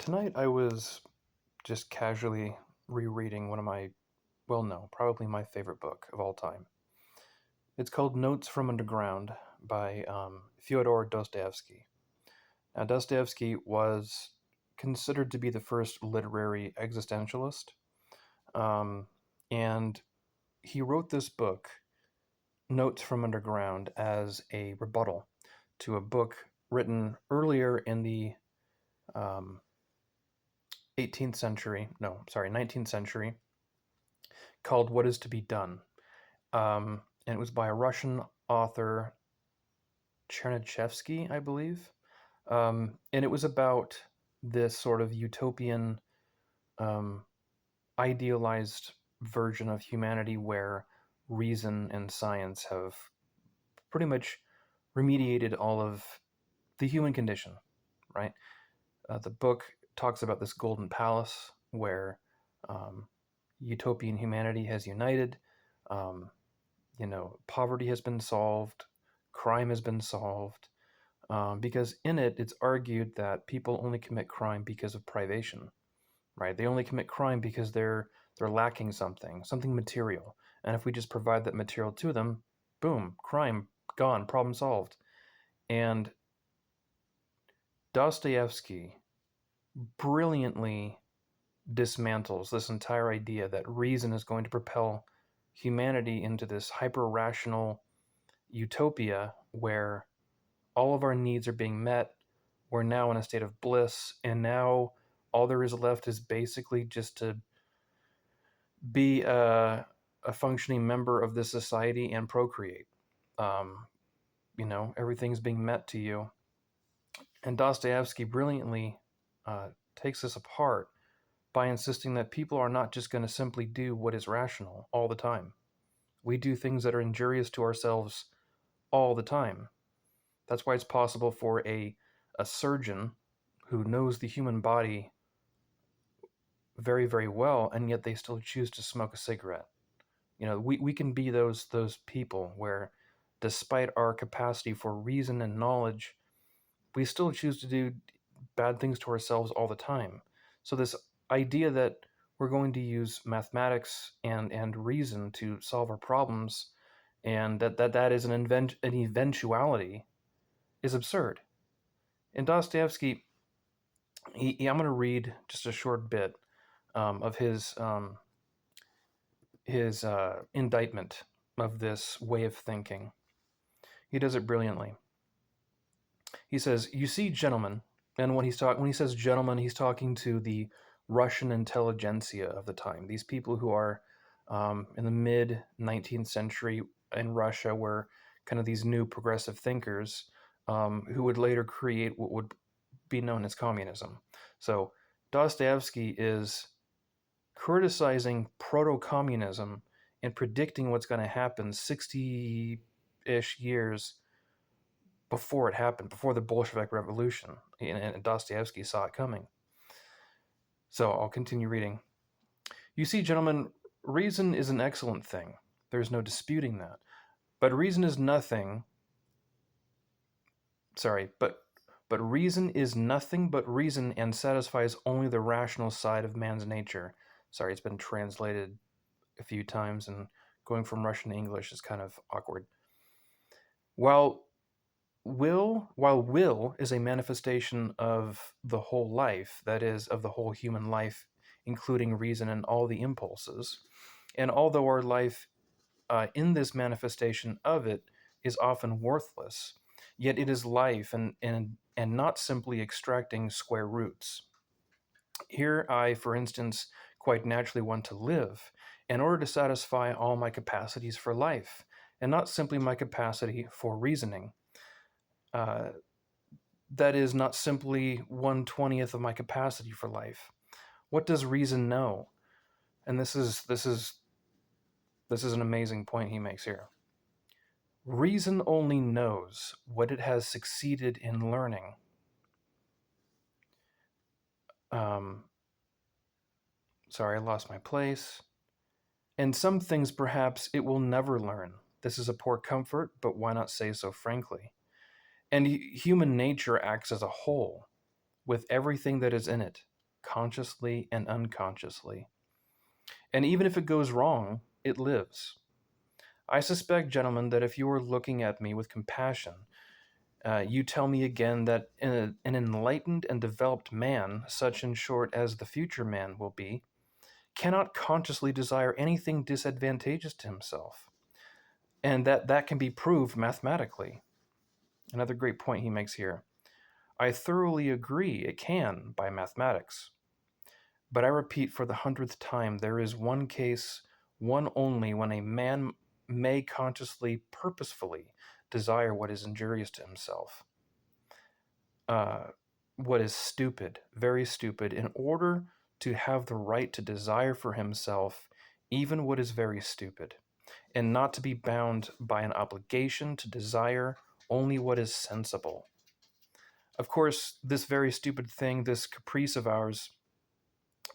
Tonight I was just casually rereading one of my, well, no, probably my favorite book of all time. It's called Notes from Underground by Fyodor Dostoevsky. Now, Dostoevsky was considered to be the first literary existentialist, um, and he wrote this book, Notes from Underground, as a rebuttal to a book written earlier in the um, 18th century, no, sorry, 19th century, called What Is to Be Done. And it was by a Russian author, Chernyshevsky, I believe. And it was about this sort of utopian, um, idealized version of humanity where reason and science have pretty much remediated all of the human condition, right? The book talks about this golden palace where um, utopian humanity has united. Um, Poverty has been solved, crime has been solved, because in it, it's argued that people only commit crime because of privation, right? They only commit crime because they're lacking something material, and if we just provide that material to them, boom, crime gone, problem solved. And Dostoevsky brilliantly dismantles this entire idea that reason is going to propel humanity into this hyper rational utopia where all of our needs are being met. We're now in a state of bliss, and now all there is left is basically just to be a functioning member of this society and procreate. Um, Everything's being met to you. And Dostoevsky brilliantly takes this apart by insisting that people are not just going to simply do what is rational all the time. We do things that are injurious to ourselves all the time. That's why it's possible for a surgeon who knows the human body very, very well, and yet they still choose to smoke a cigarette. We can be those people where, despite our capacity for reason and knowledge, we still choose to do bad things to ourselves all the time. So this idea that we're going to use mathematics and reason to solve our problems, and that is an eventuality, is absurd. And Dostoevsky, I'm going to read just a short bit of his indictment of this way of thinking. He does it brilliantly. He says, "You see, gentlemen," and when he says gentlemen, he's talking to the Russian intelligentsia of the time. These people who are in the mid 19th century in Russia were kind of these new progressive thinkers who would later create what would be known as communism. So Dostoevsky is criticizing proto-communism and predicting what's going to happen 60-ish years before it happened, before the Bolshevik Revolution, and Dostoevsky saw it coming. So I'll continue reading. "You see, gentlemen, reason is an excellent thing. There's no disputing that. But reason is nothing. Sorry, but reason is nothing but reason and satisfies only the rational side of man's nature." Sorry, it's been translated a few times, and going from Russian to English is kind of awkward. While while will is a manifestation of the whole life, that is, of the whole human life, including reason and all the impulses, and although our life in this manifestation of it is often worthless, yet it is life and not simply extracting square roots. Here I, for instance, quite naturally want to live in order to satisfy all my capacities for life, and not simply my capacity for reasoning. Uh, that is not simply 1/20th of my capacity for life. What does reason know? And this is an amazing point he makes here. Reason only knows what it has succeeded in learning. Um, Sorry, I lost my place. And some things perhaps it will never learn. This is a poor comfort, but why not say so frankly? And human nature acts as a whole, with everything that is in it. consciously and unconsciously. And even if it goes wrong, it lives. I suspect, gentlemen, that if you are looking at me with compassion, you tell me again that an enlightened and developed man, such in short as the future man will be, cannot consciously desire anything disadvantageous to himself, and that can be proved mathematically. Another great point he makes here. I thoroughly agree it can by mathematics. But I repeat for the 100th time, there is one case, one only, when a man may consciously, purposefully desire what is injurious to himself, what is stupid, very stupid, in order to have the right to desire for himself even what is very stupid, and not to be bound by an obligation to desire only what is sensible. Of course, this very stupid thing, this caprice of ours,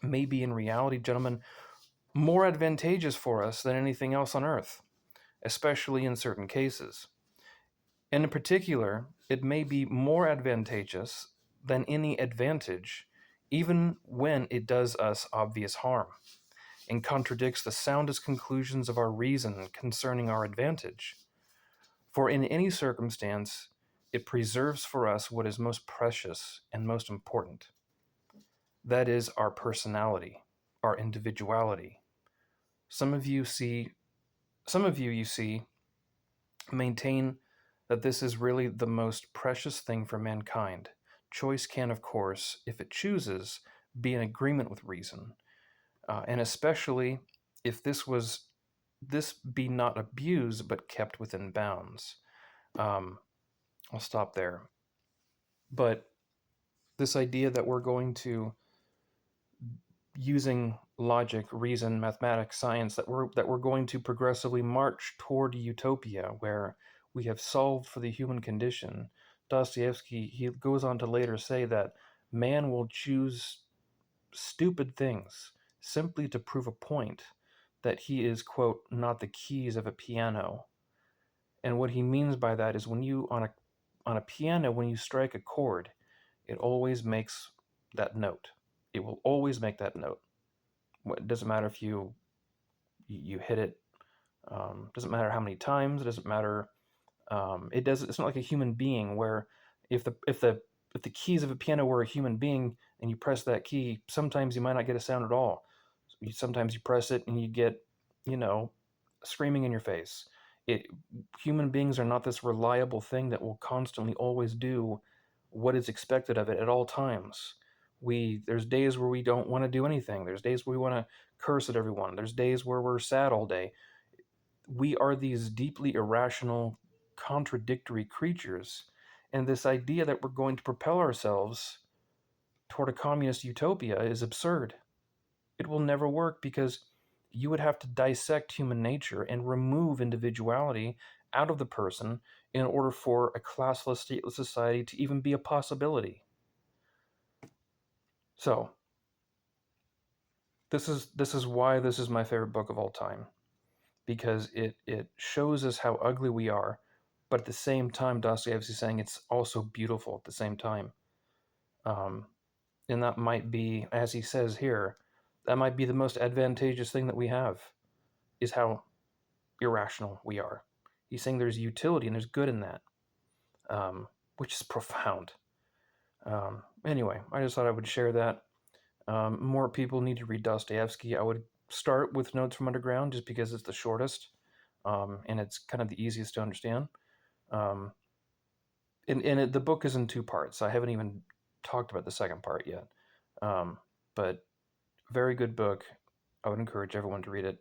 may be in reality, gentlemen, more advantageous for us than anything else on earth, especially in certain cases. And in particular, it may be more advantageous than any advantage, even when it does us obvious harm, and contradicts the soundest conclusions of our reason concerning our advantage. For in any circumstance, it preserves for us what is most precious and most important. That is our personality, our individuality. Some of you see, you see, maintain that this is really the most precious thing for mankind. Choice can, of course, if it chooses, be in agreement with reason, and especially if this be not abused but kept within bounds. I'll stop there. But this idea that we're going to, using logic, reason, mathematics, science, that we're going to progressively march toward utopia where we have solved for the human condition. Dostoevsky, he goes on to later say that man will choose stupid things simply to prove a point that he is, quote, not the keys of a piano. And what he means by that is when you on a piano, when you strike a chord, it always makes that note. It will always make that note. It doesn't matter if you hit it. Doesn't matter how many times. It doesn't matter. It does. It's not like a human being where if the keys of a piano were a human being and you press that key, sometimes you might not get a sound at all. Sometimes you press it and you get, screaming in your face. It Human beings are not this reliable thing that will constantly always do what is expected of it at all times. There's days where we don't want to do anything. There's days where we want to curse at everyone. There's days where we're sad all day. We are these deeply irrational, contradictory creatures, and this idea that we're going to propel ourselves toward a communist utopia is absurd. It will never work because you would have to dissect human nature and remove individuality out of the person in order for a classless, stateless society to even be a possibility. So, this is why this is my favorite book of all time, because it shows us how ugly we are, but at the same time, Dostoevsky is saying it's also beautiful at the same time. And that might be, as he says here, that might be the most advantageous thing that we have, is how irrational we are. He's saying there's utility and there's good in that, which is profound. Anyway, I just thought I would share that. More people need to read Dostoevsky. I would start with Notes from Underground just because it's the shortest, and it's kind of the easiest to understand. Um, and the book is in two parts. I haven't even talked about the second part yet. But very good book. I would encourage everyone to read it.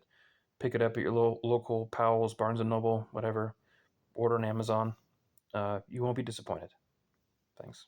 Pick it up at your local Powell's, Barnes & Noble, whatever. Order on Amazon. You won't be disappointed. Thanks.